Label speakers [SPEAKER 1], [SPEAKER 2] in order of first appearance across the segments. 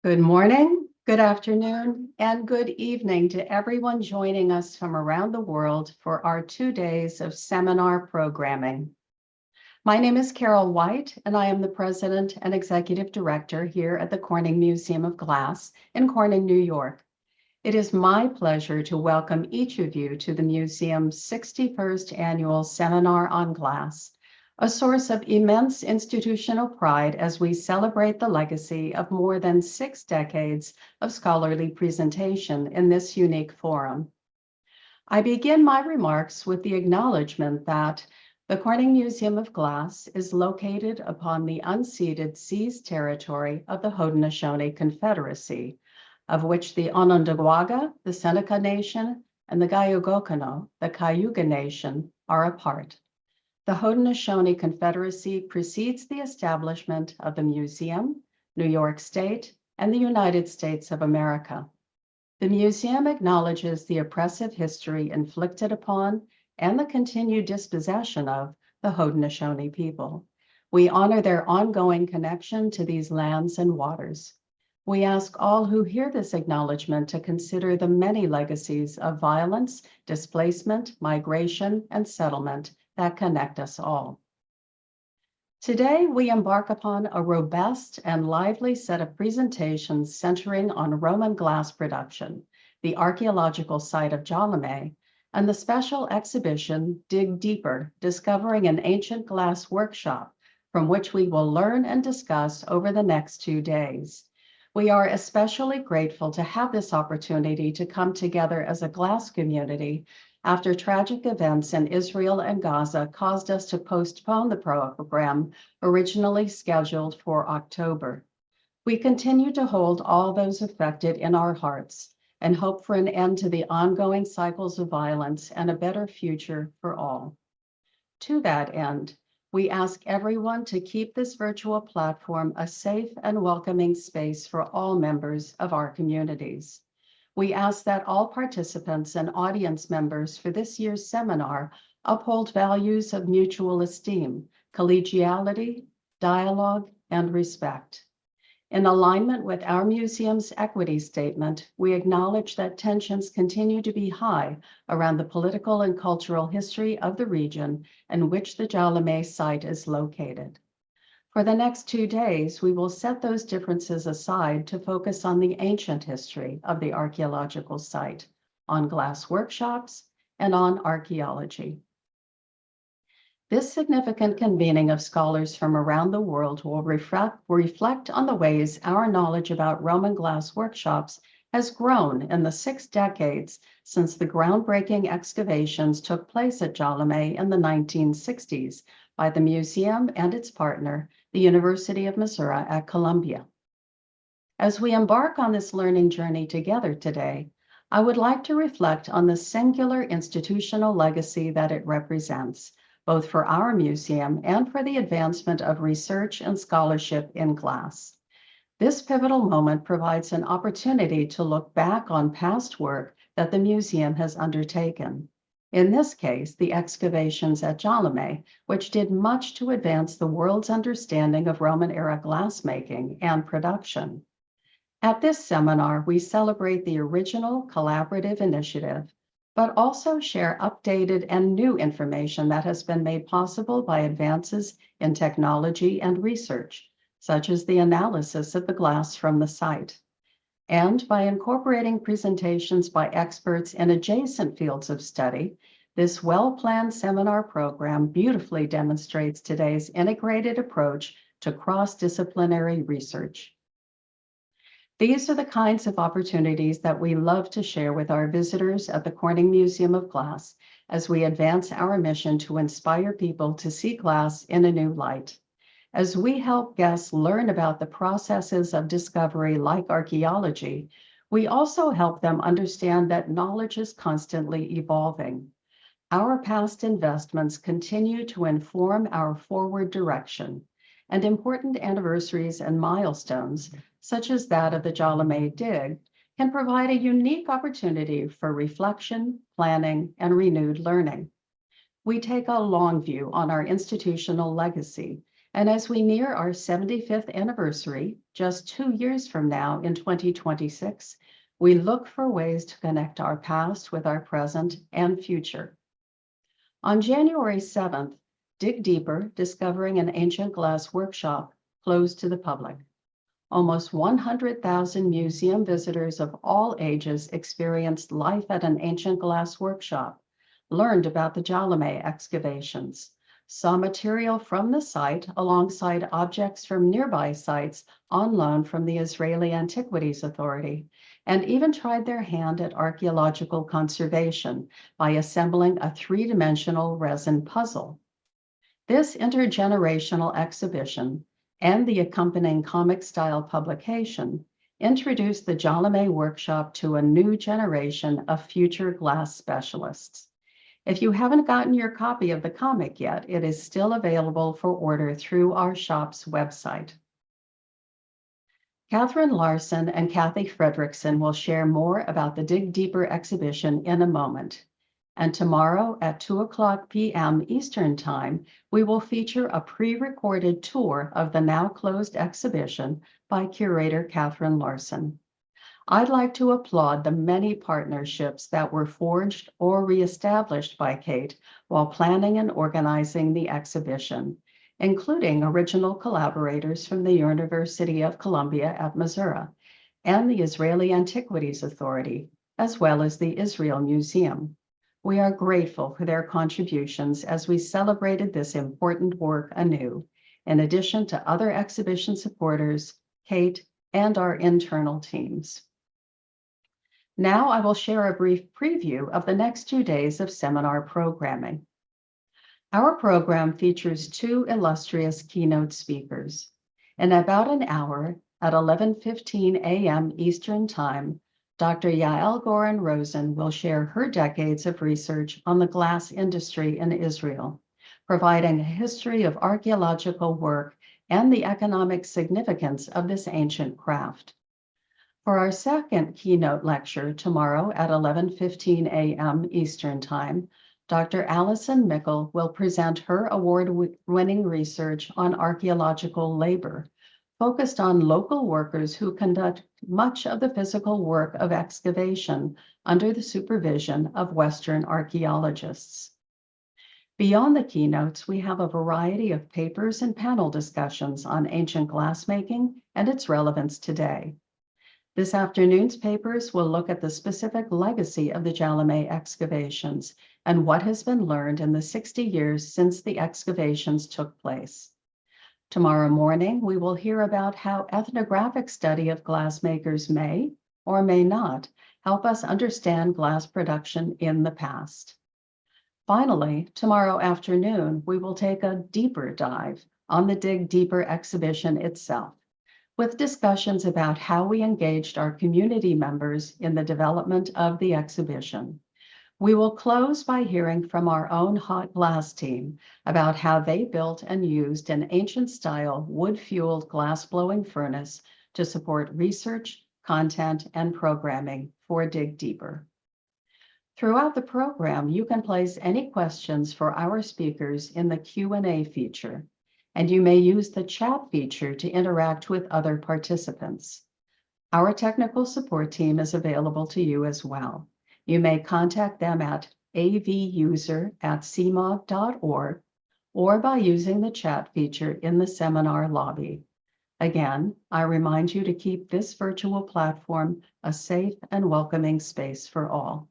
[SPEAKER 1] Good morning, good afternoon, and good evening to everyone joining us from around the world for our 2 days of seminar programming. My name is Carol White, and I am the President and Executive Director here at the Corning Museum of Glass in Corning, New York. It is my pleasure to welcome each of you to the museum's 61st Annual Seminar on Glass, a source of immense institutional pride as we celebrate the legacy of more than 6 decades of scholarly presentation in this unique forum. I begin my remarks with the acknowledgement that the Corning Museum of Glass is located upon the unceded seized territory of the Haudenosaunee Confederacy, of which the Onondaga, the Seneca Nation, and the Gayugokono, the Cayuga Nation, are a part. The Haudenosaunee Confederacy precedes the establishment of the museum, New York State, and the United States of America. The museum acknowledges the oppressive history inflicted upon and the continued dispossession of the Haudenosaunee people. We honor their ongoing connection to these lands and waters. We ask all who hear this acknowledgement to consider the many legacies of violence, displacement, migration, and settlement that connect us all. Today, we embark upon a robust and lively set of presentations centering on Roman glass production, the archaeological site of Jalame, and the special exhibition, Dig Deeper, Discovering an Ancient Glass Workshop, from which we will learn and discuss over the next 2 days. We are especially grateful to have this opportunity to come together as a glass community after tragic events in Israel and Gaza caused us to postpone the program originally scheduled for October. We continue to hold all those affected in our hearts and hope for an end to the ongoing cycles of violence and a better future for all. To that end, we ask everyone to keep this virtual platform a safe and welcoming space for all members of our communities. We ask that all participants and audience members for this year's seminar uphold values of mutual esteem, collegiality, dialogue, and respect. In alignment with our museum's equity statement, we acknowledge that tensions continue to be high around the political and cultural history of the region in which the Jalame site is located. For the next 2 days, we will set those differences aside to focus on the ancient history of the archaeological site, on glass workshops, and on archaeology. This significant convening of scholars from around the world will reflect on the ways our knowledge about Roman glass workshops has grown in the 6 decades since the groundbreaking excavations took place at Jalame in the 1960s by the museum and its partner, the University of Missouri at Columbia. As we embark on this learning journey together today, I would like to reflect on the singular institutional legacy that it represents, both for our museum and for the advancement of research and scholarship in glass. This pivotal moment provides an opportunity to look back on past work that the museum has undertaken. In this case, the excavations at Jalame, which did much to advance the world's understanding of Roman-era glassmaking and production. At this seminar, we celebrate the original collaborative initiative, but also share updated and new information that has been made possible by advances in technology and research, such as the analysis of the glass from the site. And by incorporating presentations by experts in adjacent fields of study, this well-planned seminar program beautifully demonstrates today's integrated approach to cross-disciplinary research. These are the kinds of opportunities that we love to share with our visitors at the Corning Museum of Glass as we advance our mission to inspire people to see glass in a new light. As we help guests learn about the processes of discovery like archaeology, we also help them understand that knowledge is constantly evolving. Our past investments continue to inform our forward direction, and important anniversaries and milestones, such as that of the Jalame dig, can provide a unique opportunity for reflection, planning, and renewed learning. We take a long view on our institutional legacy And as we near our 75th anniversary, just 2 years from now in 2026, we look for ways to connect our past with our present and future. On January 7th, Dig Deeper, Discovering an Ancient Glass workshop closed to the public. Almost 100,000 museum visitors of all ages experienced life at an ancient glass workshop, learned about the Jalame excavations, saw material from the site alongside objects from nearby sites on loan from the Israeli Antiquities Authority, and even tried their hand at archaeological conservation by assembling a three-dimensional resin puzzle. This intergenerational exhibition and the accompanying comic-style publication introduced the Jalame workshop to a new generation of future glass specialists. If you haven't gotten your copy of the comic yet, it is still available for order through our shop's website. Catherine Larson and Kathy Fredrickson will share more about the Dig Deeper exhibition in a moment. And tomorrow at 2:00 p.m. Eastern Time, we will feature a pre-recorded tour of the now closed exhibition by curator Catherine Larson. I'd like to applaud the many partnerships that were forged or reestablished by Kate while planning and organizing the exhibition, including original collaborators from the University of Columbia at Missouri and the Israeli Antiquities Authority, as well as the Israel Museum. We are grateful for their contributions as we celebrated this important work anew, in addition to other exhibition supporters, Kate, and our internal teams. Now I will share a brief preview of the next 2 days of seminar programming. Our program features 2 illustrious keynote speakers. In about an hour, at 11:15 a.m. Eastern Time, Dr. Yael Goren-Rosen will share her decades of research on the glass industry in Israel, providing a history of archaeological work and the economic significance of this ancient craft. For our second keynote lecture tomorrow at 11:15 a.m. Eastern Time, Dr. Alison Mickle will present her award-winning research on archaeological labor, focused on local workers who conduct much of the physical work of excavation under the supervision of Western archaeologists. Beyond the keynotes, we have a variety of papers and panel discussions on ancient glassmaking and its relevance today. This afternoon's papers will look at the specific legacy of the Jalame excavations and what has been learned in the 60 years since the excavations took place. Tomorrow morning, we will hear about how ethnographic study of glassmakers may or may not help us understand glass production in the past. Finally, tomorrow afternoon, we will take a deeper dive on the Dig Deeper exhibition itself, with discussions about how we engaged our community members in the development of the exhibition. We will close by hearing from our own hot glass team about how they built and used an ancient-style wood-fueled glass-blowing furnace to support research, content, and programming for Dig Deeper. Throughout the program, you can place any questions for our speakers in the Q&A feature, and you may use the chat feature to interact with other participants. Our technical support team is available to you as well. You may contact them at avuser@cmog.org or by using the chat feature in the seminar lobby. Again, I remind you to keep this virtual platform a safe and welcoming space for all.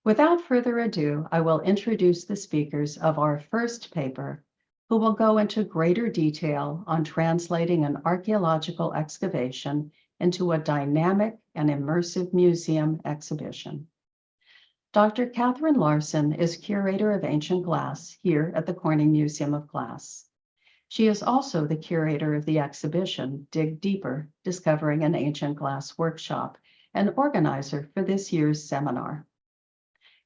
[SPEAKER 1] Without further ado, I will introduce the speakers of our first paper, who will go into greater detail on translating an archaeological excavation into a dynamic and immersive museum exhibition. Dr. Catherine Larson is curator of ancient glass here at the Corning Museum of Glass. She is also the curator of the exhibition Dig Deeper, Discovering an Ancient Glass workshop, and organizer for this year's seminar.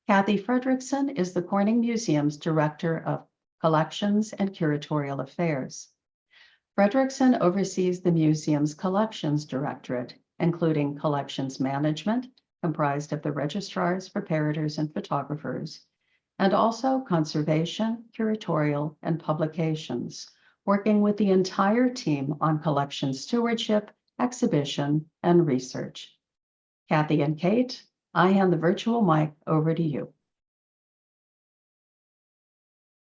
[SPEAKER 1] Kathy Fredrickson is the Corning Museum's Director of Collections and Curatorial Affairs. Fredrickson oversees the museum's Collections Directorate, including collections management, comprised of the registrars, preparators, and photographers, and also conservation, curatorial, and publications, working with the entire team on collection stewardship, exhibition, and research. Kathy and Kate, I hand the virtual mic over to you.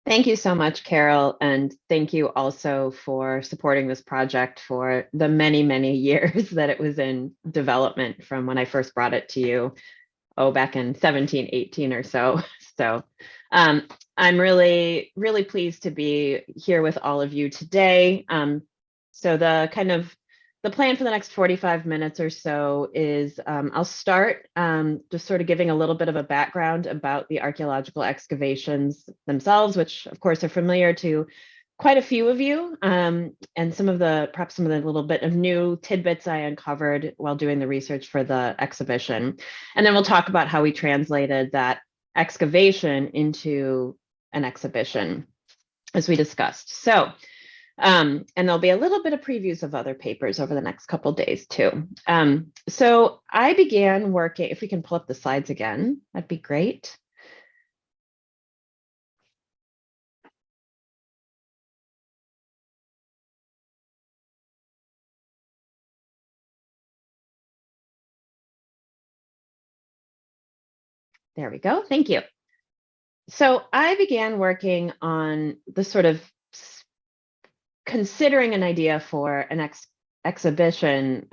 [SPEAKER 2] Thank you so much, Carol, and thank you also for supporting this project for the many, many years that it was in development from when I first brought it to you, back in 17, 18 or so. So I'm really, really pleased to be here with all of you today. So the plan for the next 45 minutes or so is I'll start just sort of giving a little bit of a background about the archaeological excavations themselves, which of course are familiar to quite a few of you, and perhaps some of the little bit of new tidbits I uncovered while doing the research for the exhibition. And then we'll talk about how we translated that excavation into an exhibition, as we discussed. So, and there'll be a little bit of previews of other papers over the next couple of days too. So I began working, if we can pull up the slides again, that'd be great. There we go, thank you. So I began working on the sort of considering an idea for an exhibition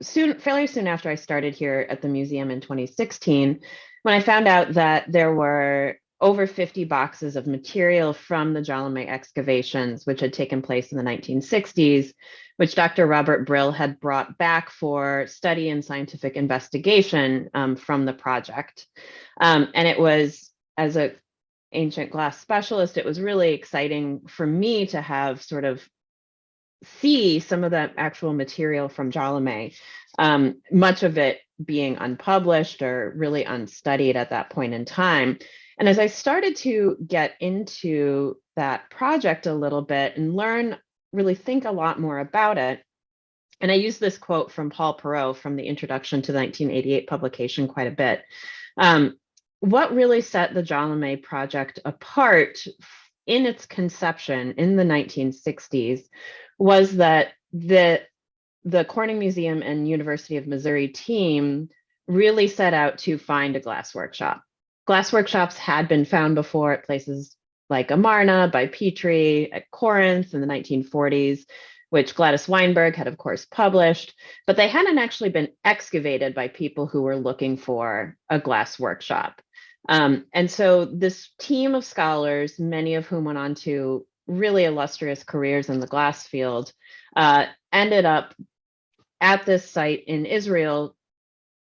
[SPEAKER 2] fairly soon after I started here at the museum in 2016, when I found out that there were over 50 boxes of material from the Jalame excavations, which had taken place in the 1960s, which Dr. Robert Brill had brought back for study and scientific investigation from the project. And it was, as a ancient glass specialist, it was really exciting for me to have sort of see some of the actual material from Jalame, much of it being unpublished or really unstudied at that point in time. And as I started to get into that project a little bit and really think a lot more about it, and I use this quote from Paul Perot from the introduction to the 1988 publication quite a bit. What really set the Jalame project apart in its conception in the 1960s was that the Corning Museum and University of Missouri team really set out to find a glass workshop. Glass workshops had been found before at places like Amarna, by Petrie, at Corinth in the 1940s, which Gladys Weinberg had, of course, published, but they hadn't actually been excavated by people who were looking for a glass workshop. And so this team of scholars, many of whom went on to really illustrious careers in the glass field, ended up at this site in Israel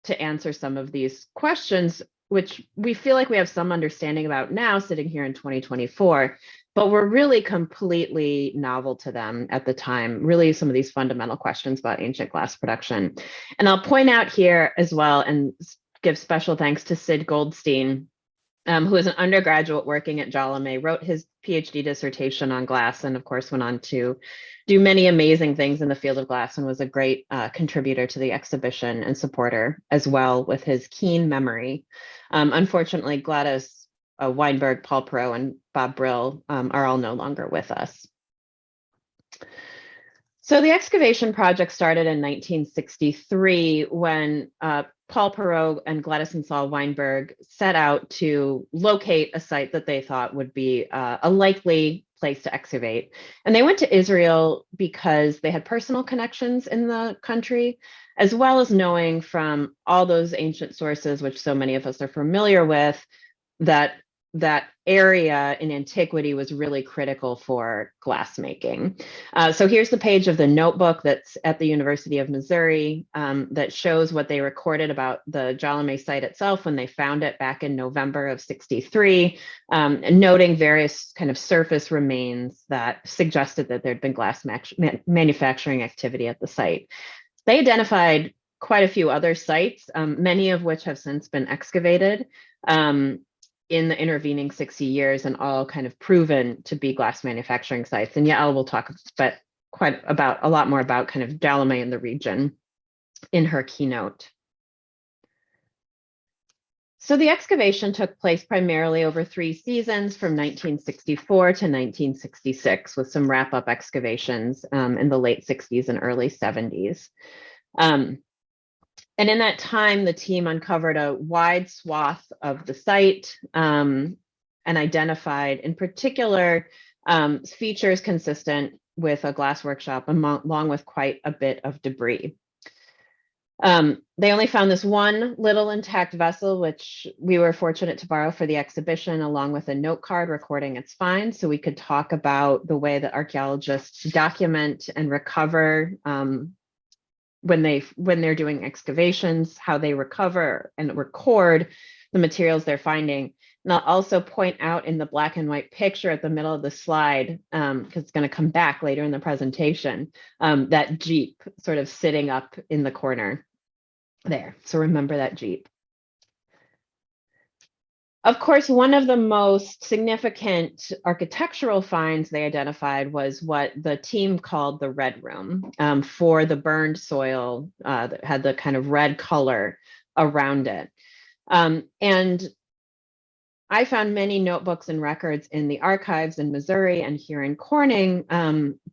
[SPEAKER 2] to answer some of these questions, which we feel like we have some understanding about now sitting here in 2024, but were really completely novel to them at the time, really some of these fundamental questions about ancient glass production. And I'll point out here as well and give special thanks to Sid Goldstein, who is an undergraduate working at Jalame, wrote his PhD dissertation on glass, and of course went on to do many amazing things in the field of glass and was a great contributor to the exhibition and supporter as well with his keen memory. Unfortunately, Gladys Weinberg, Paul Perot, and Bob Brill are all no longer with us. So the excavation project started in 1963 when Paul Perot and Gladys and Saul Weinberg set out to locate a site that they thought would be a likely place to excavate. And they went to Israel because they had personal connections in the country, as well as knowing from all those ancient sources, which so many of us are familiar with, that area in antiquity was really critical for glassmaking. So here's the page of the notebook that's at the University of Missouri that shows what they recorded about the Jalame site itself when they found it back in November of '63, and noting various kind of surface remains that suggested that there'd been glass manufacturing activity at the site. They identified quite a few other sites, many of which have since been excavated in the intervening 60 years and all kind of proven to be glass manufacturing sites. And Yael will talk a lot more about kind of Jalame in the region in her keynote. So the excavation took place primarily over 3 seasons from 1964 to 1966, with some wrap-up excavations in the late 60s and early 70s. And in that time, the team uncovered a wide swath of the site and identified, in particular, features consistent with a glass workshop, along with quite a bit of debris. They only found this one little intact vessel, which we were fortunate to borrow for the exhibition, along with a note card recording its finds, so we could talk about the way that archaeologists document and recover when they're doing excavations, how they recover and record the materials they're finding. And I'll also point out in the black and white picture at the middle of the slide, because it's going to come back later in the presentation, that Jeep sort of sitting up in the corner there. So remember that Jeep. Of course, one of the most significant architectural finds they identified was what the team called the red room, for the burned soil that had the kind of red color around it. And I found many notebooks and records in the archives in Missouri and here in Corning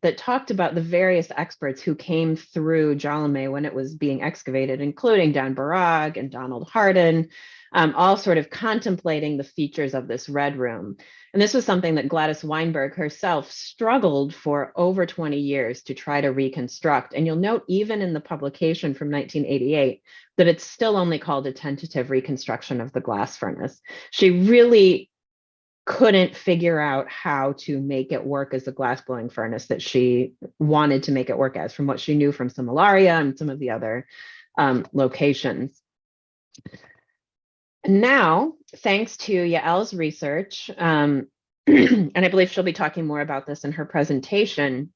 [SPEAKER 2] that talked about the various experts who came through Jalame when it was being excavated, including Dan Barag and Donald Hardin, all sort of contemplating the features of this red room. And this was something that Gladys Weinberg herself struggled for over 20 years to try to reconstruct. And you'll note even in the publication from 1988 that it's still only called a tentative reconstruction of the glass furnace. She really couldn't figure out how to make it work as a glass blowing furnace that she wanted to make it work as, from what she knew from Similaria and some of the other locations. Now, thanks to Yael's research, and I believe she'll be talking more about this in her presentation,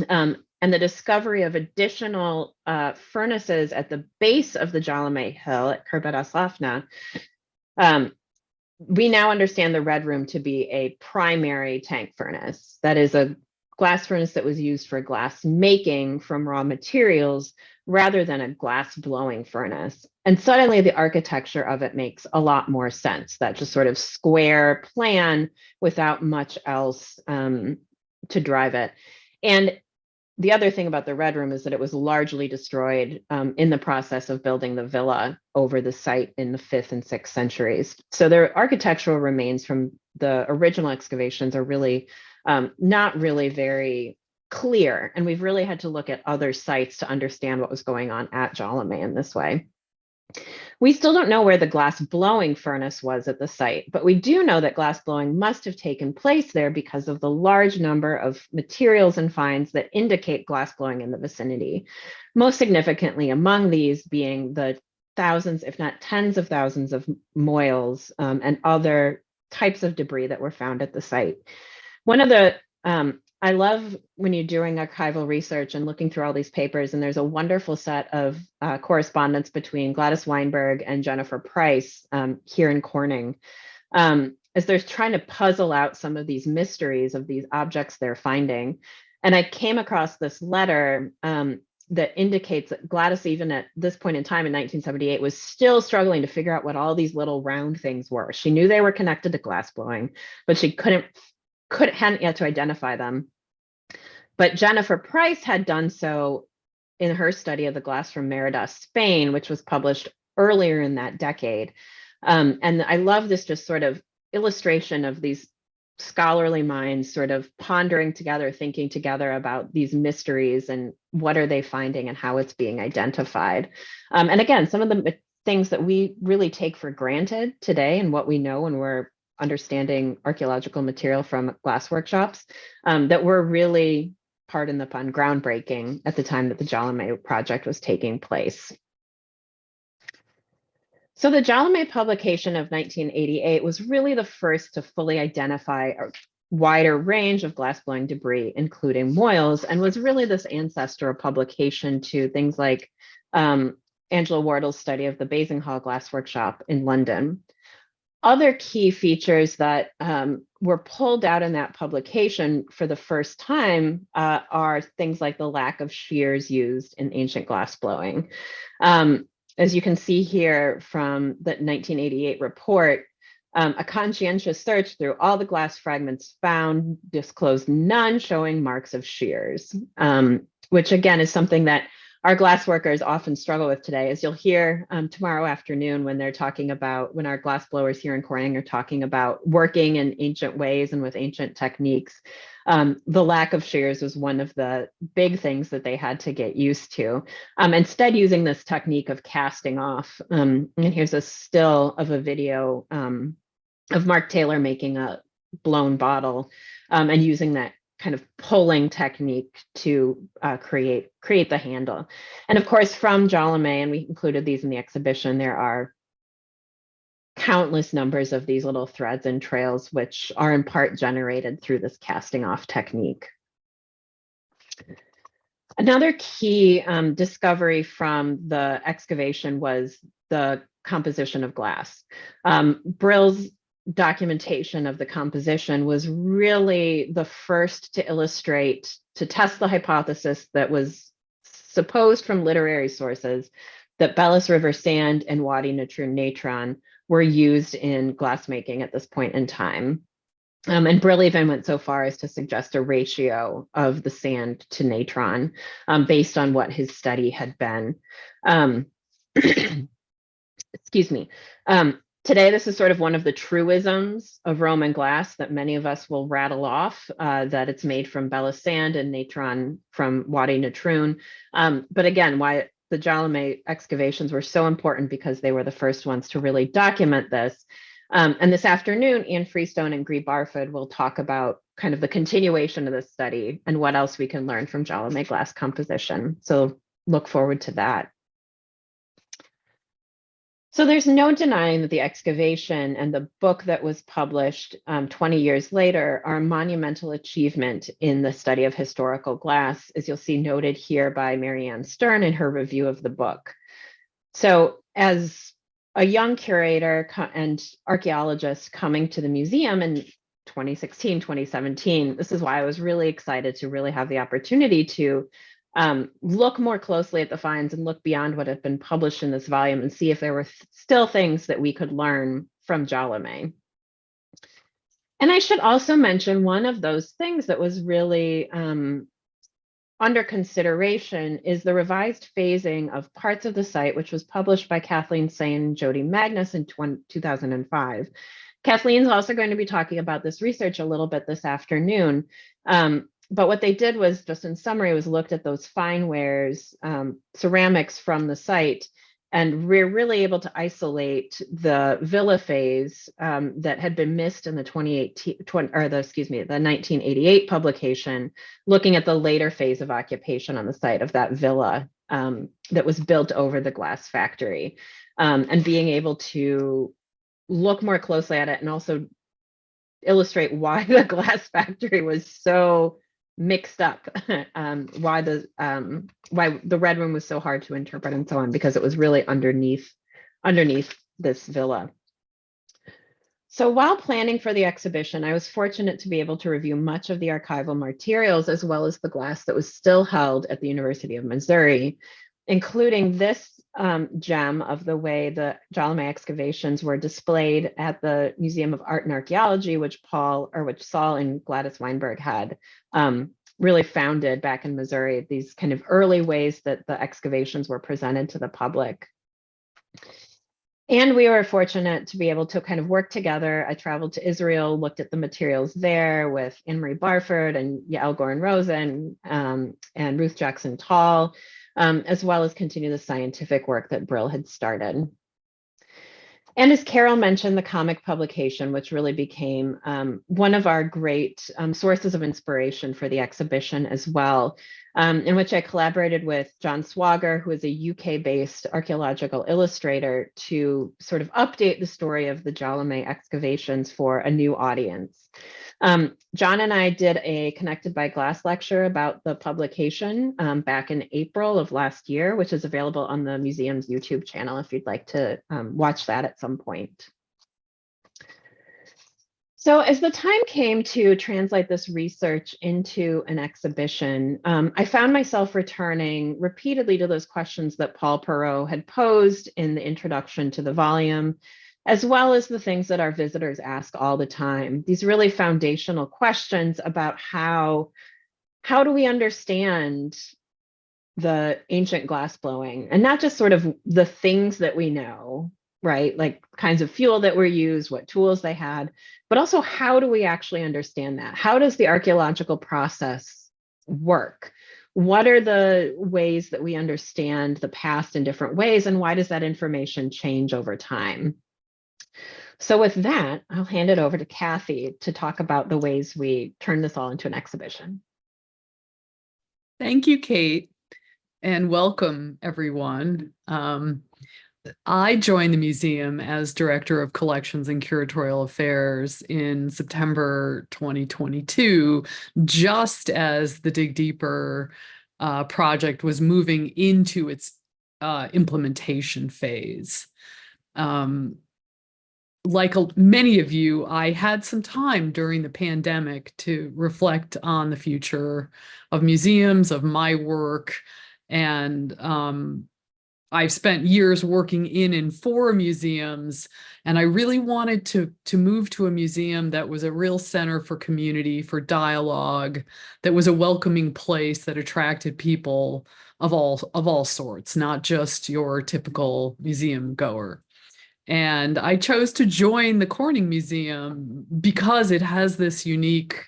[SPEAKER 2] and the discovery of additional furnaces at the base of the Jalame Hill at el-Asafna, we now understand the red room to be a primary tank furnace. That is a glass furnace that was used for glass making from raw materials rather than a glass blowing furnace. And suddenly the architecture of it makes a lot more sense, that just sort of square plan without much else to drive it. And the other thing about the red room is that it was largely destroyed in the process of building the villa over the site in the 5th and 6th centuries. So their architectural remains from the original excavations are really not really very clear. And we've really had to look at other sites to understand what was going on at Jalame in this way. We still don't know where the glass blowing furnace was at the site, but we do know that glass blowing must have taken place there because of the large number of materials and finds that indicate glass blowing in the vicinity. Most significantly among these being the thousands, if not tens of thousands of moils and other types of debris that were found at the site. One of the, I love when you're doing archival research and looking through all these papers, and there's a wonderful set of correspondence between Gladys Weinberg and Jennifer Price here in Corning, as they're trying to puzzle out some of these mysteries of these objects they're finding. And I came across this letter that indicates that Gladys, even at this point in time in 1978, was still struggling to figure out what all these little round things were. She knew they were connected to glass blowing, but she hadn't yet to identify them. But Jennifer Price had done so in her study of the glass from Merida, Spain, which was published earlier in that decade. And I love this just sort of illustration of these scholarly minds sort of pondering together, thinking together about these mysteries and what are they finding and how it's being identified. And again, some of the things that we really take for granted today and what we know when we're understanding archaeological material from glass workshops that were really, pardon the pun, groundbreaking at the time that the Jalame project was taking place. So the Jalame publication of 1988 was really the first to fully identify a wider range of glass-blowing debris, including moils, and was really this ancestral publication to things like Angela Wardle's study of the Basinghall Glass Workshop in London. Other key features that were pulled out in that publication for the first time are things like the lack of shears used in ancient glass blowing. As you can see here from the 1988 report, a conscientious search through all the glass fragments found disclosed none showing marks of shears, which again is something that our glass workers often struggle with today. As you'll hear tomorrow afternoon when they're talking about, when our glass blowers here in Corning are talking about working in ancient ways and with ancient techniques, the lack of shears was one of the big things that they had to get used to. Instead, using this technique of casting off. And here's a still of a video of Mark Taylor making a blown bottle and using that kind of pulling technique to create the handle. And of course, from Jalame, and we included these in the exhibition, there are countless numbers of these little threads and trails, which are in part generated through this casting off technique. Another key discovery from the excavation was the composition of glass. Brill's documentation of the composition was really the first to illustrate, to test the hypothesis that was supposed from literary sources that Belus River sand and Wadi natron were used in glassmaking at this point in time. And Brill even went so far as to suggest a ratio of the sand to natron based on what his study had been. Excuse me. Today, this is sort of one of the truisms of Roman glass that many of us will rattle off, that it's made from Belus sand and natron from Wadi Natrun. But again, why the Jalame excavations were so important, because they were the first ones to really document this. And this afternoon, Anne Freestone and Gree Barford will talk about kind of the continuation of this study and what else we can learn from Jalame glass composition. So look forward to that. So there's no denying that the excavation and the book that was published 20 years later are a monumental achievement in the study of historical glass, as you'll see noted here by Marianne Stern in her review of the book. So as a young curator and archaeologist coming to the museum in 2016, 2017, this is why I was really excited to really have the opportunity to look more closely at the finds and look beyond what had been published in this volume and see if there were still things that we could learn from Jalame. And I should also mention one of those things that was really under consideration is the revised phasing of parts of the site, which was published by Kathleen Sain and Jody Magnus in 2005. Kathleen's also going to be talking about this research a little bit this afternoon. But what they did was, just in summary, was looked at those fine wares, ceramics from the site, and we're really able to isolate the villa phase that had been missed in the 1988 publication, looking at the later phase of occupation on the site of that villa that was built over the glass factory, and being able to look more closely at it and also illustrate why the glass factory was so mixed up, why the red room was so hard to interpret and so on, because it was really underneath this villa. So while planning for the exhibition, I was fortunate to be able to review much of the archival materials, as well as the glass that was still held at the University of Missouri, including this gem of the way the Jalame excavations were displayed at the Museum of Art and Archaeology, which Saul and Gladys Weinberg had really founded back in Missouri, these kind of early ways that the excavations were presented to the public. And we were fortunate to be able to kind of work together. I traveled to Israel, looked at the materials there with Anne-Marie Barford and Yael Goren-Rosen and Ruth Jackson Tall, as well as continue the scientific work that Brill had started. And as Carol mentioned, the comic publication, which really became one of our great sources of inspiration for the exhibition as well, in which I collaborated with John Swager, who is a UK-based archaeological illustrator, to sort of update the story of the Jalame excavations for a new audience. John and I did a Connected by Glass lecture about the publication back in April of last year, which is available on the museum's YouTube channel if you'd like to watch that at some point. So as the time came to translate this research into an exhibition, I found myself returning repeatedly to those questions that Paul Perot had posed in the introduction to the volume, as well as the things that our visitors ask all the time. These really foundational questions about how do we understand the ancient glassblowing, and not just sort of the things that we know, right? Like kinds of fuel that were used, what tools they had, but also how do we actually understand that? How does the archaeological process work? What are the ways that we understand the past in different ways, and why does that information change over time? So with that, I'll hand it over to Kathy to talk about the ways we turn this all into an exhibition.
[SPEAKER 3] Thank you, Kate, and welcome, everyone. I joined the museum as Director of Collections and Curatorial Affairs in September 2022, just as the Dig Deeper project was moving into its implementation phase. Like many of you, I had some time during the pandemic to reflect on the future of museums, of my work, and I've spent years working in and for museums, and I really wanted to move to a museum that was a real center for community, for dialogue, that was a welcoming place that attracted people of all sorts, not just your typical museum goer. And I chose to join the Corning Museum because it has this unique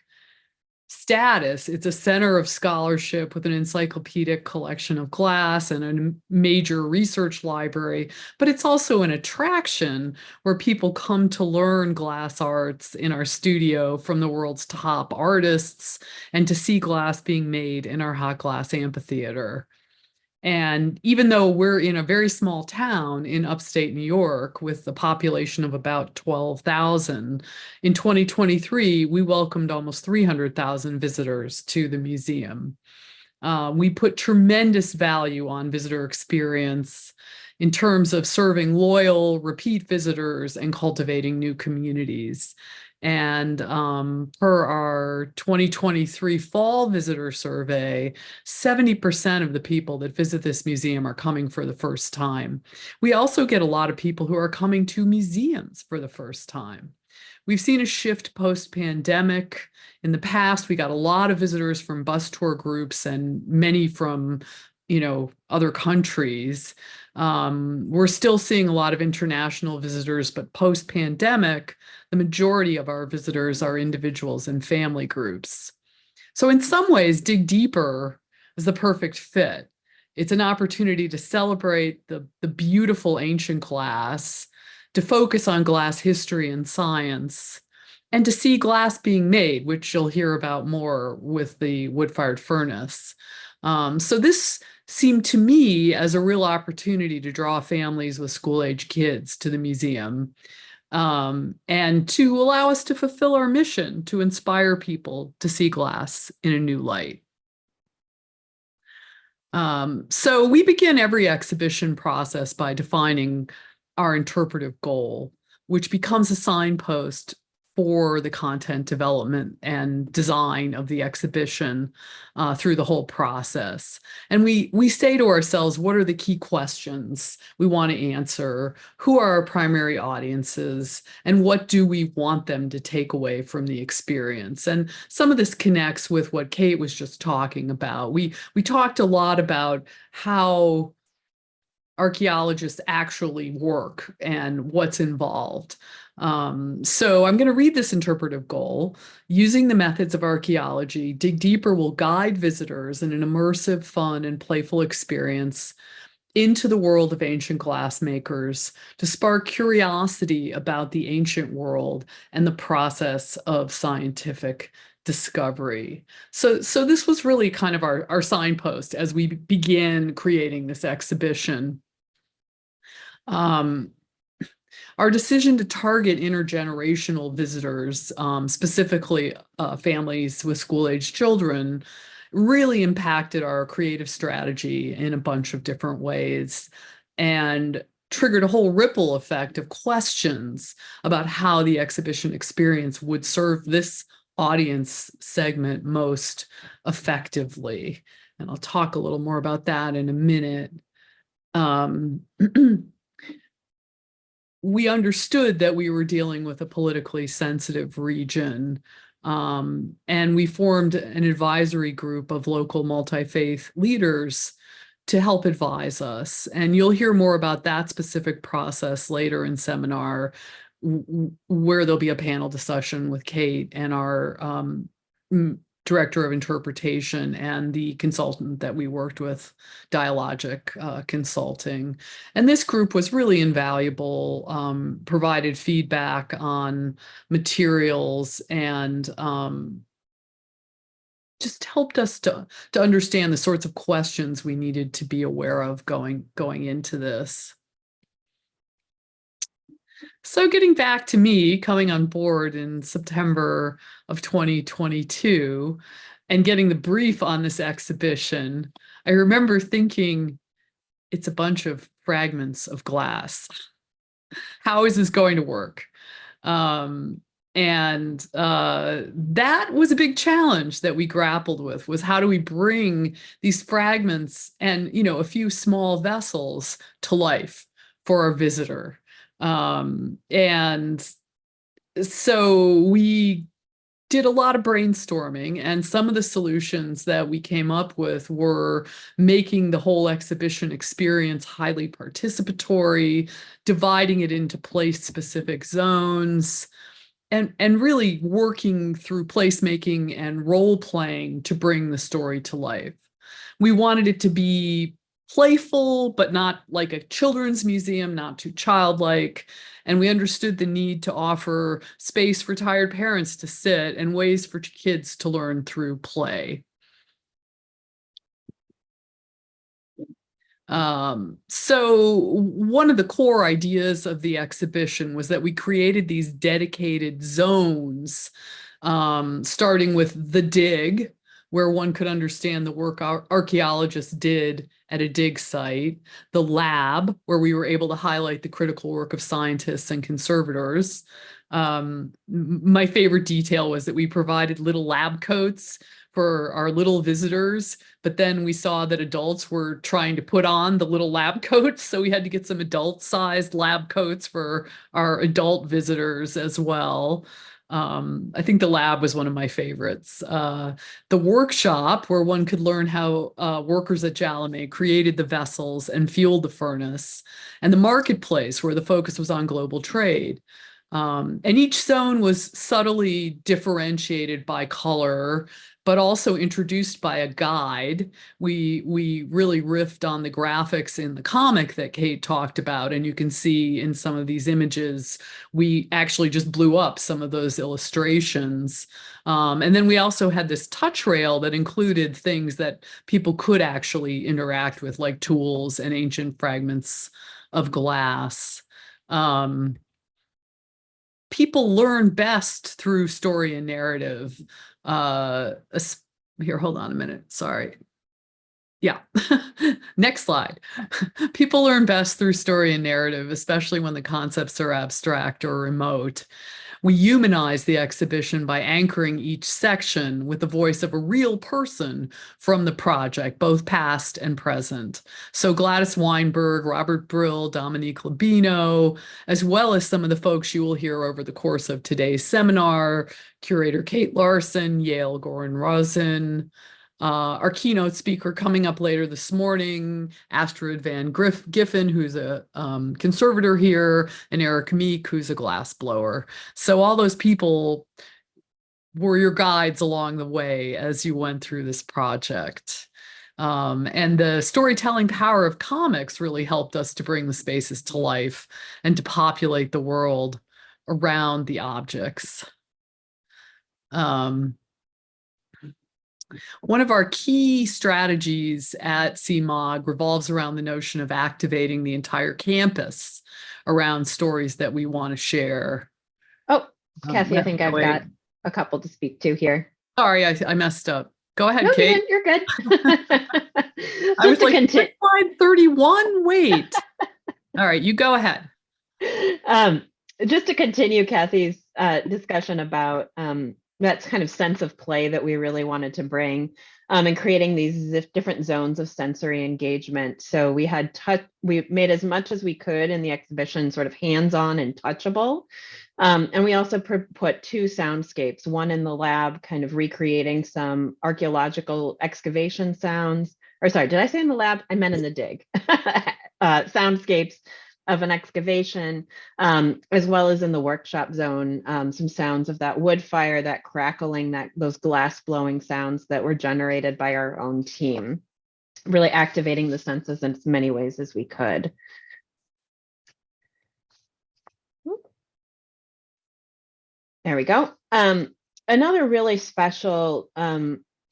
[SPEAKER 3] status. It's a center of scholarship with an encyclopedic collection of glass and a major research library, but it's also an attraction where people come to learn glass arts in our studio from the world's top artists and to see glass being made in our hot glass amphitheater. And even though we're in a very small town in upstate New York with a population of about 12,000, in 2023, we welcomed almost 300,000 visitors to the museum. We put tremendous value on visitor experience in terms of serving loyal, repeat visitors and cultivating new communities. And per our 2023 fall visitor survey, 70% of the people that visit this museum are coming for the first time. We also get a lot of people who are coming to museums for the first time. We've seen a shift post-pandemic. In the past, we got a lot of visitors from bus tour groups and many from other countries. We're still seeing a lot of international visitors, but post-pandemic, the majority of our visitors are individuals and family groups. So in some ways, Dig Deeper is the perfect fit. It's an opportunity to celebrate the beautiful ancient glass, to focus on glass history and science, and to see glass being made, which you'll hear about more with the wood-fired furnace. So this seemed to me as a real opportunity to draw families with school-age kids to the museum, and to allow us to fulfill our mission to inspire people to see glass in a new light. So we begin every exhibition process by defining our interpretive goal, which becomes a signpost for the content development and design of the exhibition through the whole process. And we say to ourselves, what are the key questions we want to answer? Who are our primary audiences? And what do we want them to take away from the experience? And some of this connects with what Kate was just talking about. We talked a lot about how archaeologists actually work and what's involved. So I'm going to read this interpretive goal. Using the methods of archaeology, Dig Deeper will guide visitors in an immersive, fun, and playful experience into the world of ancient glassmakers to spark curiosity about the ancient world and the process of scientific discovery. So this was really kind of our signpost as we began creating this exhibition. Our decision to target intergenerational visitors, specifically families with school-age children, really impacted our creative strategy in a bunch of different ways. And triggered a whole ripple effect of questions about how the exhibition experience would serve this audience segment most effectively. And I'll talk a little more about that in a minute. We understood that we were dealing with a politically sensitive region, and we formed an advisory group of local multi-faith leaders to help advise us. And you'll hear more about that specific process later in seminar, where there'll be a panel discussion with Kate and our director of interpretation and the consultant that we worked with, Dialogic Consulting. And this group was really invaluable, provided feedback on materials, and just helped us to understand the sorts of questions we needed to be aware of going into this. So getting back to me coming on board in September of 2022 and getting the brief on this exhibition, I remember thinking, it's a bunch of fragments of glass. How is this going to work? That was a big challenge that we grappled with, was how do we bring these fragments and, a few small vessels to life for our visitor. And so we did a lot of brainstorming, and some of the solutions that we came up with were making the whole exhibition experience highly participatory, dividing it into place-specific zones, and really working through placemaking and role-playing to bring the story to life. We wanted it to be playful, but not like a children's museum, not too childlike. And we understood the need to offer space for tired parents to sit and ways for kids to learn through play. So one of the core ideas of the exhibition was that we created these dedicated zones, starting with the dig, where one could understand the work archaeologists did at a dig site, the lab, where we were able to highlight the critical work of scientists and conservators. My favorite detail was that we provided little lab coats for our little visitors, but then we saw that adults were trying to put on the little lab coats, so we had to get some adult-sized lab coats for our adult visitors as well. I think the lab was one of my favorites. The workshop, where one could learn how workers at Jalame created the vessels and fueled the furnace, and the marketplace, where the focus was on global trade. And each zone was subtly differentiated by color, but also introduced by a guide. We really riffed on the graphics in the comic that Kate talked about, and you can see in some of these images, we actually just blew up some of those illustrations. And then we also had this touch rail that included things that people could actually interact with, like tools and ancient fragments of glass. People learn best through story and narrative. Here, hold on a minute. Sorry. Yeah. Next slide. People learn best through story and narrative, especially when the concepts are abstract or remote. We humanize the exhibition by anchoring each section with the voice of a real person from the project, both past and present. So Gladys Weinberg, Robert Brill, Dominique Labino, as well as some of the folks you will hear over the course of today's seminar, curator Kate Larson, Yale Goran Rosen, our keynote speaker coming up later this morning, Astrid Van Giffen, who's a conservator here, and Eric Meek, who's a glass blower. So all those people were your guides along the way as you went through this project. And the storytelling power of comics really helped us to bring the spaces to life and to populate the world around the objects. One of our key strategies at CMOG revolves around the notion of activating the entire campus around stories that we want to share.
[SPEAKER 2] Oh, Kathy, I think I've got a couple to speak to here.
[SPEAKER 3] Sorry, I messed up. Go ahead,
[SPEAKER 2] No,
[SPEAKER 3] Kate.
[SPEAKER 2] you're good.
[SPEAKER 3] I was like, slide 31, wait. All right, you go ahead.
[SPEAKER 2] Just to continue Kathy's discussion about that kind of sense of play that we really wanted to bring, and creating these different zones of sensory engagement. So we made as much as we could in the exhibition sort of hands-on and touchable. And we also put two soundscapes, one in the lab, kind of recreating some archaeological excavation sounds. Or sorry, did I say in the lab? I meant in the dig. Soundscapes of an excavation, as well as in the workshop zone, some sounds of that wood fire, that crackling, those glass blowing sounds that were generated by our own team, really activating the senses in as many ways as we could. There we go. Another really special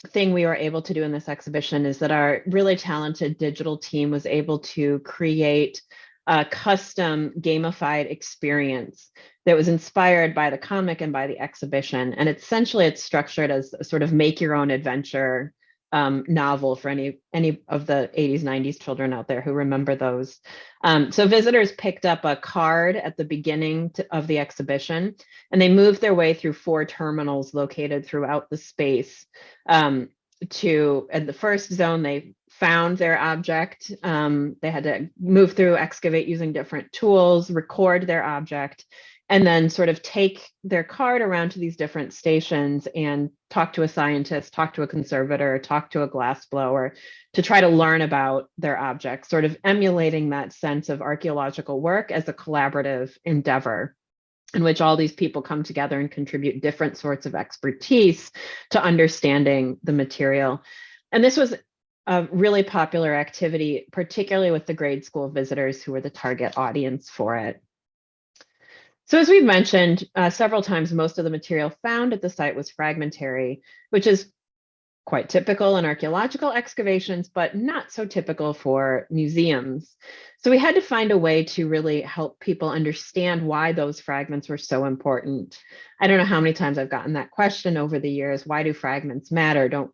[SPEAKER 2] thing we were able to do in this exhibition is that our really talented digital team was able to create a custom gamified experience that was inspired by the comic and by the exhibition. And essentially it's structured as a sort of make your own adventure novel for any of the 80s, 90s children out there who remember those. So visitors picked up a card at the beginning of the exhibition, and they moved their way through 4 terminals located throughout the space. At the first zone, they found their object. They had to move through, excavate using different tools, record their object, and then sort of take their card around to these different stations and talk to a scientist, talk to a conservator, talk to a glass blower to try to learn about their object, sort of emulating that sense of archaeological work as a collaborative endeavor in which all these people come together and contribute different sorts of expertise to understanding the material. And this was a really popular activity, particularly with the grade school visitors who were the target audience for it. So as we've mentioned several times, most of the material found at the site was fragmentary, which is quite typical in archaeological excavations, but not so typical for museums. So we had to find a way to really help people understand why those fragments were so important. I don't know how many times I've gotten that question over the years. Why do fragments matter? Don't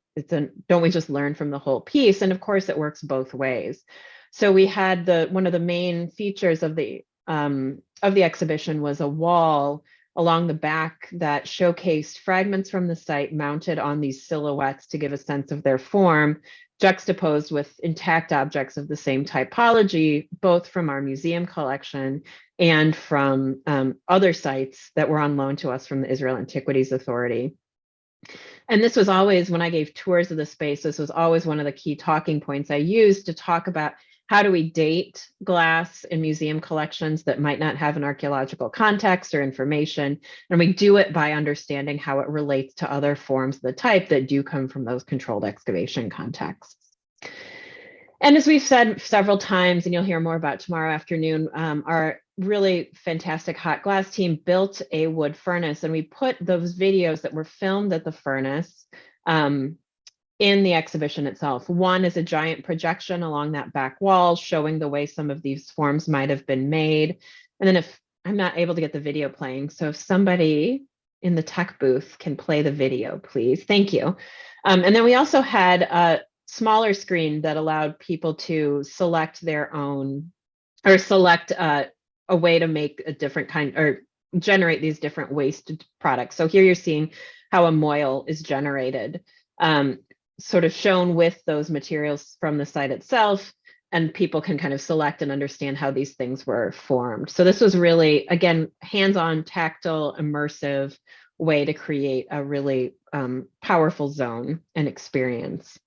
[SPEAKER 2] we just learn from the whole piece? And of course, it works both ways. So we had one of the main features of the exhibition was a wall along the back that showcased fragments from the site mounted on these silhouettes to give a sense of their form, juxtaposed with intact objects of the same typology, both from our museum collection and from other sites that were on loan to us from the Israel Antiquities Authority. And this was always, when I gave tours of the space, this was always one of the key talking points I used to talk about how do we date glass in museum collections that might not have an archaeological context or information? And we do it by understanding how it relates to other forms of the type that do come from those controlled excavation contexts. And as we've said several times, and you'll hear more about tomorrow afternoon, our really fantastic hot glass team built a wood furnace, and we put those videos that were filmed at the furnace in the exhibition itself. One is a giant projection along that back wall showing the way some of these forms might have been made. And then if I'm not able to get the video playing, so if somebody in the tech booth can play the video, please. Thank you. And then we also had a smaller screen that allowed people to select their own, or select a way to make a different kind, or generate these different waste products. So here you're seeing how a moil is generated, sort of shown with those materials from the site itself, and people can kind of select and understand how these things were formed. So this was really, again, hands-on, tactile, immersive way to create a really powerful zone and experience.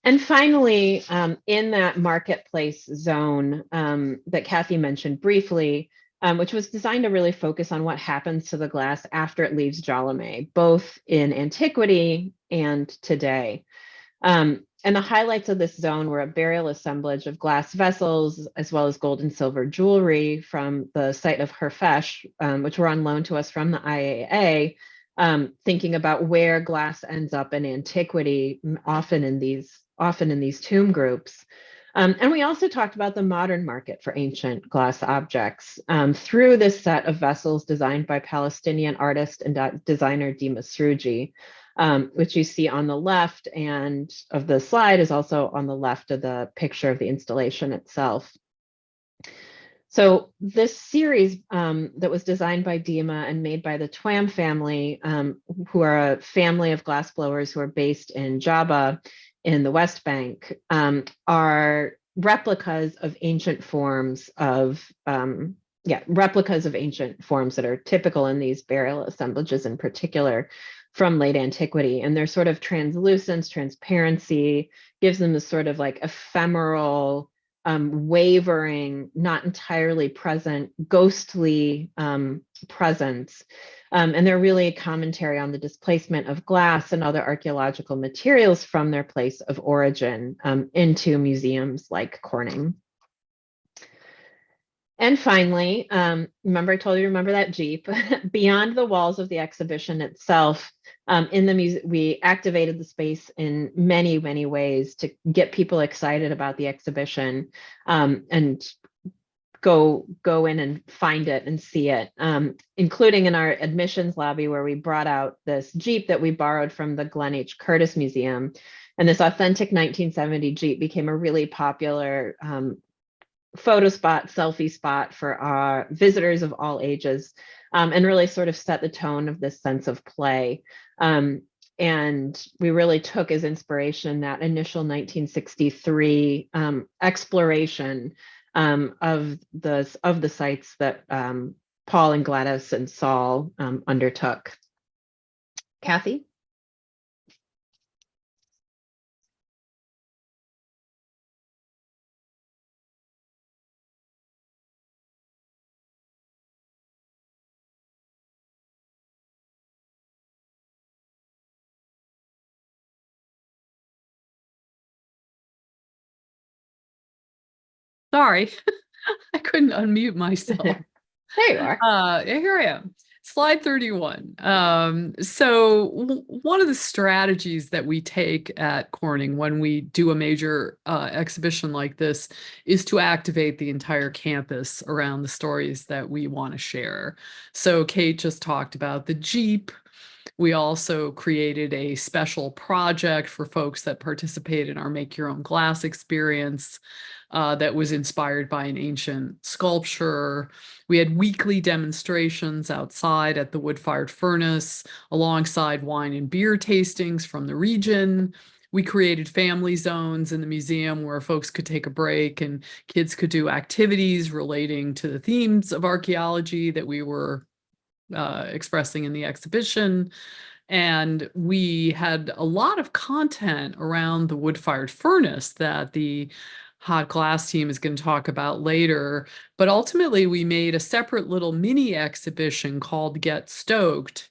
[SPEAKER 2] And finally, in that marketplace zone that Kathy mentioned briefly, which was designed to really focus on what happens to the glass after it leaves Jalame, both in antiquity and today. And the highlights of this zone were a burial assemblage of glass vessels, as well as gold and silver jewelry from the site of Herfesh, which were on loan to us from the IAA, thinking about where glass ends up in antiquity, often in these tomb groups. And we also talked about the modern market for ancient glass objects through this set of vessels designed by Palestinian artist and designer Dima Srouji, which you see on the left and of the slide is also on the left of the picture of the installation itself. So this series that was designed by Dima and made by the Twam family, who are a family of glassblowers who are based in Jaba in the West Bank, are replicas of ancient forms of replicas of ancient forms that are typical in these burial assemblages in particular from late antiquity. And their sort of translucence, transparency gives them this sort of like ephemeral, wavering, not entirely present, ghostly presence. And they're really a commentary on the displacement of glass and other archaeological materials from their place of origin into museums like Corning. And finally, remember I told you to remember that Jeep. Beyond the walls of the exhibition itself, in the museum, we activated the space in many, many ways to get people excited about the exhibition and go in and find it and see it, including in our admissions lobby where we brought out this Jeep that we borrowed from the Glenn H. Curtis Museum. And this authentic 1970 Jeep became a really popular photo spot, selfie spot for our visitors of all ages, and really sort of set the tone of this sense of play. And we really took as inspiration that initial 1963 exploration of the sites that Paul and Gladys and Saul undertook. Kathy?
[SPEAKER 3] Sorry, I couldn't unmute myself.
[SPEAKER 2] There you are.
[SPEAKER 3] Here I am. Slide 31. So one of the strategies that we take at Corning when we do a major exhibition like this is to activate the entire campus around the stories that we want to share. So Kate just talked about the Jeep. We also created a special project for folks that participate in our Make Your Own Glass experience that was inspired by an ancient sculpture. We had weekly demonstrations outside at the wood-fired furnace alongside wine and beer tastings from the region. We created family zones in the museum where folks could take a break and kids could do activities relating to the themes of archaeology that we were expressing in the exhibition. And we had a lot of content around the wood-fired furnace that the hot glass team is going to talk about later. But ultimately, we made a separate little mini exhibition called Get Stoked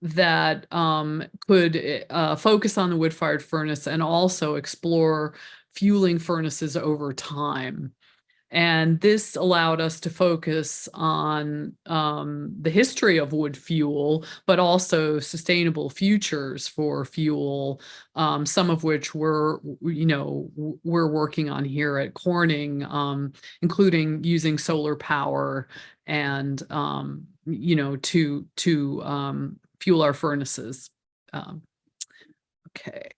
[SPEAKER 3] that could focus on the wood-fired furnace and also explore fueling furnaces over time. And this allowed us to focus on the history of wood fuel, but also sustainable futures for fuel, some of which we're working on here at Corning, including using solar power and to fuel our furnaces. Okay.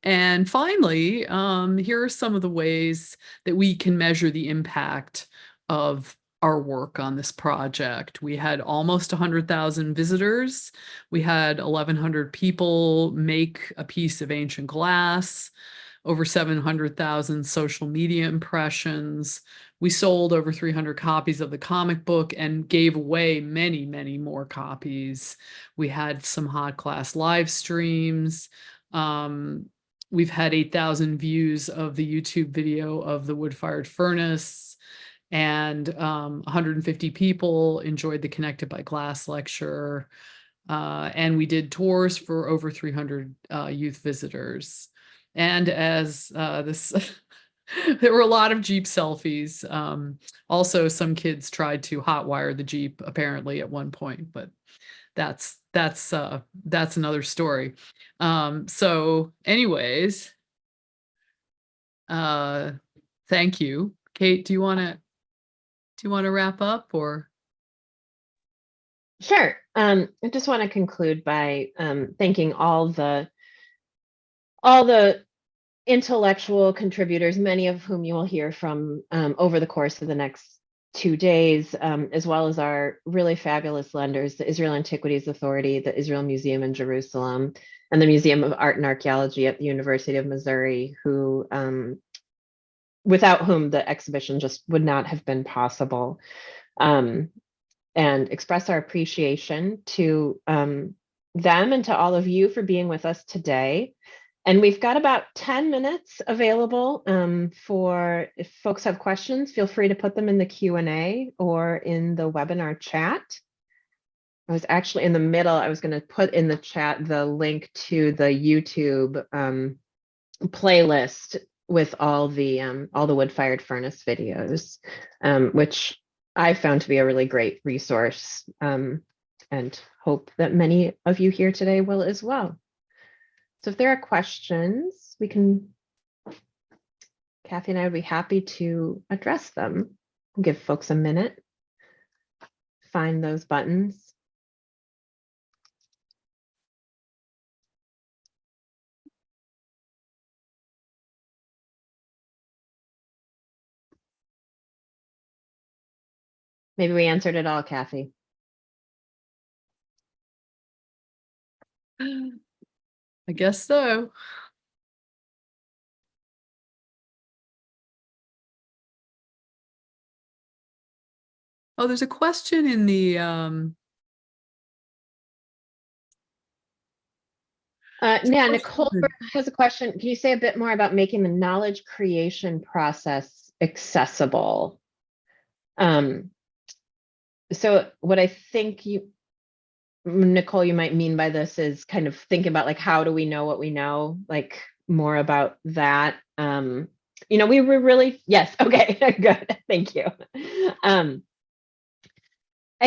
[SPEAKER 3] And finally, here are some of the ways that we can measure the impact of our work on this project. We had almost 100,000 visitors. We had 1,100 people make a piece of ancient glass, over 700,000 social media impressions. We sold over 300 copies of the comic book and gave away many, many more copies. We had some hot glass live streams. We've had 8,000 views of the YouTube video of the wood-fired furnace, and 150 people enjoyed the Connected by Glass lecture. And we did tours for over 300 youth visitors. And as this, there were a lot of Jeep selfies. Also, some kids tried to hotwire the Jeep apparently at one point, but that's another story. So anyways, thank you. Kate, do you want to wrap up or?
[SPEAKER 2] Sure. I just want to conclude by thanking all the intellectual contributors, many of whom you will hear from over the course of the next 2 days, as well as our really fabulous lenders, the Israel Antiquities Authority, the Israel Museum in Jerusalem, and the Museum of Art and Archaeology at the University of Missouri, who, without whom the exhibition just would not have been possible, and express our appreciation to them and to all of you for being with us today. And we've got about 10 minutes available for, if folks have questions, feel free to put them in the Q&A or in the webinar chat. I was actually in the middle, I was going to put in the chat the link to the YouTube playlist with all the wood-fired furnace videos, which I found to be a really great resource, and hope that many of you here today will as well. So if there are questions, Kathy and I would be happy to address them. We'll give folks a minute, find those buttons. Maybe we answered it all, Kathy.
[SPEAKER 3] I guess so. Oh, there's a question in the
[SPEAKER 2] yeah, Nicole has a question. Can you say a bit more about making the knowledge creation process accessible? So what I think Nicole, you might mean by this is kind of thinking about like, how do we know what we know? Like more about that. You know, we were really, yes, okay, good, thank you. I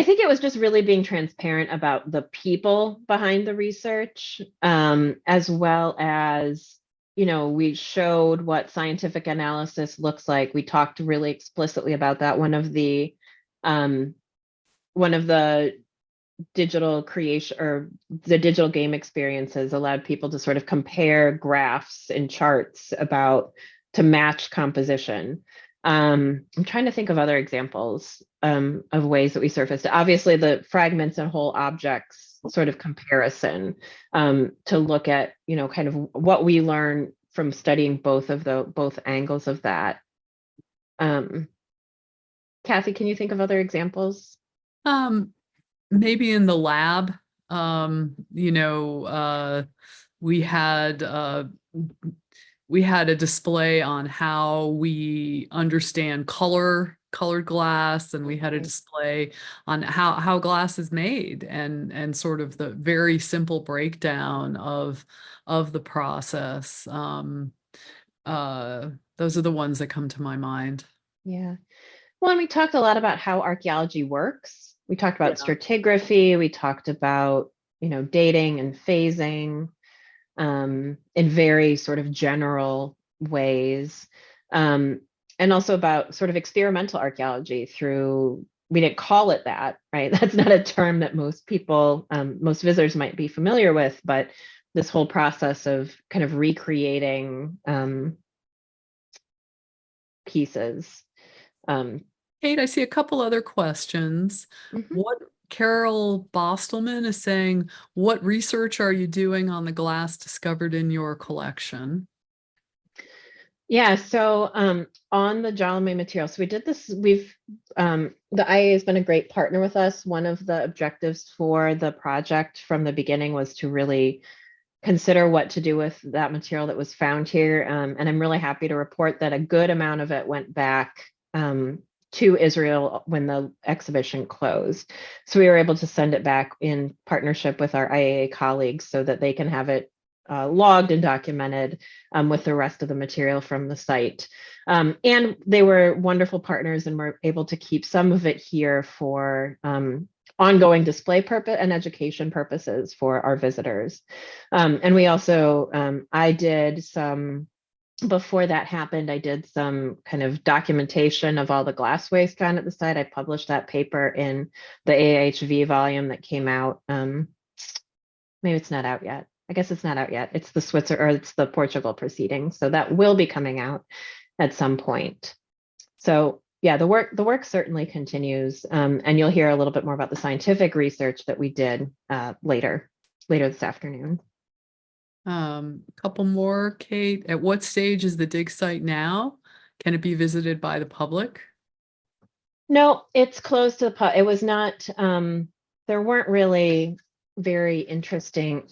[SPEAKER 2] think it was just really being transparent about the people behind the research, as well as, you know, we showed what scientific analysis looks like. We talked really explicitly about that. One of the digital creation or the digital game experiences allowed people to sort of compare graphs and charts to match composition. I'm trying to think of other examples of ways that we surfaced. Obviously, the fragments and whole objects sort of comparison to look at, you know, kind of what we learn from studying both angles of that. Kathy, can you think of other examples?
[SPEAKER 3] Maybe in the lab, you know, we had a display on how we understand colored glass, and we had a display on how glass is made, and sort of the very simple breakdown of the process. Those are the ones that come to my mind.
[SPEAKER 2] Yeah. Well, and we talked a lot about how archaeology works. We talked about stratigraphy. We talked about, you know, dating and phasing in very sort of general ways. And also about sort of experimental archaeology we didn't call it that, right? That's not a term that most people, most visitors might be familiar with, but this whole process of kind of recreating pieces.
[SPEAKER 3] Kate, I see a couple other questions. What Carol Bostelman is saying, what research are you doing on the glass discovered in your collection?
[SPEAKER 2] Yeah, so on the Jalame material, so we did this, the IAA has been a great partner with us. One of the objectives for the project from the beginning was to really consider what to do with that material that was found here. And I'm really happy to report that a good amount of it went back to Israel when the exhibition closed. So we were able to send it back in partnership with our IAA colleagues so that they can have it logged and documented with the rest of the material from the site. And they were wonderful partners and were able to keep some of it here for ongoing display purpose and education purposes for our visitors. And we also, before that happened, I did some kind of documentation of all the glass waste found at the site. I published that paper in the AHV volume that came out. Maybe it's not out yet. I guess it's not out yet. It's the Portugal proceeding. So that will be coming out at some point. So yeah, the work certainly continues. And you'll hear a little bit more about the scientific research that we did later this afternoon.
[SPEAKER 3] A couple more, Kate. At what stage is the dig site now? Can it be visited by the public?
[SPEAKER 2] No, it's closed to the public. It was not, there weren't really very interesting,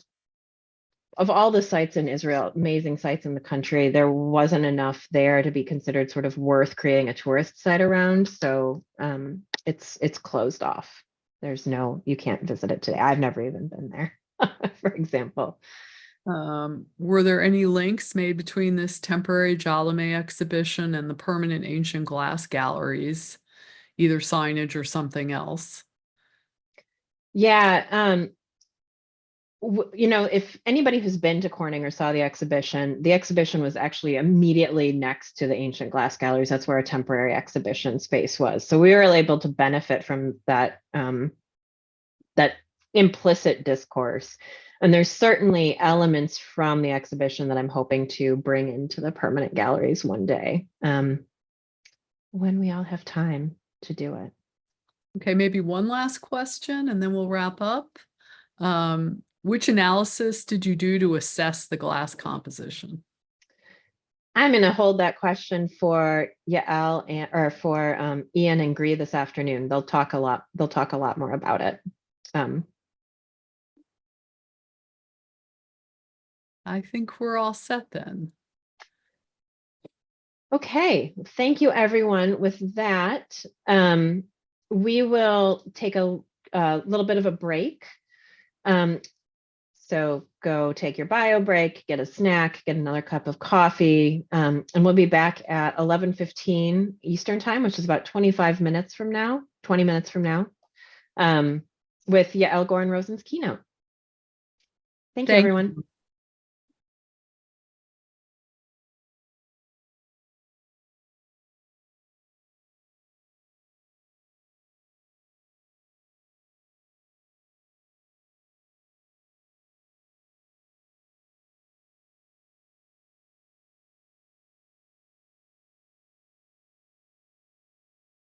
[SPEAKER 2] of all the sites in Israel, amazing sites in the country, there wasn't enough there to be considered sort of worth creating a tourist site around. So it's closed off. You can't visit it today. I've never even been there, for example.
[SPEAKER 3] Were there any links made between this temporary Jalame exhibition and the permanent ancient glass galleries, either signage or something else?
[SPEAKER 2] Yeah, if anybody who's been to Corning or saw the exhibition was actually immediately next to the ancient glass galleries. That's where a temporary exhibition space was. So we were able to benefit from that, that implicit discourse. And there's certainly elements from the exhibition that I'm hoping to bring into the permanent galleries one day, when we all have time to do it.
[SPEAKER 3] Okay, maybe one last question and then we'll wrap up. Which analysis did you do to assess the glass composition?
[SPEAKER 2] I'm going to hold that question for Yael or for Ian and Gree this afternoon. They'll talk a lot more about it.
[SPEAKER 3] I think we're all set then.
[SPEAKER 2] Okay, thank you, everyone. With that, we will take a little bit of a break. So go take your bio break, get a snack, get another cup of coffee, and we'll be back at 11:15 Eastern time, which is about 20 minutes from now, with Yael Goren-Rosen's keynote. Thank you, everyone.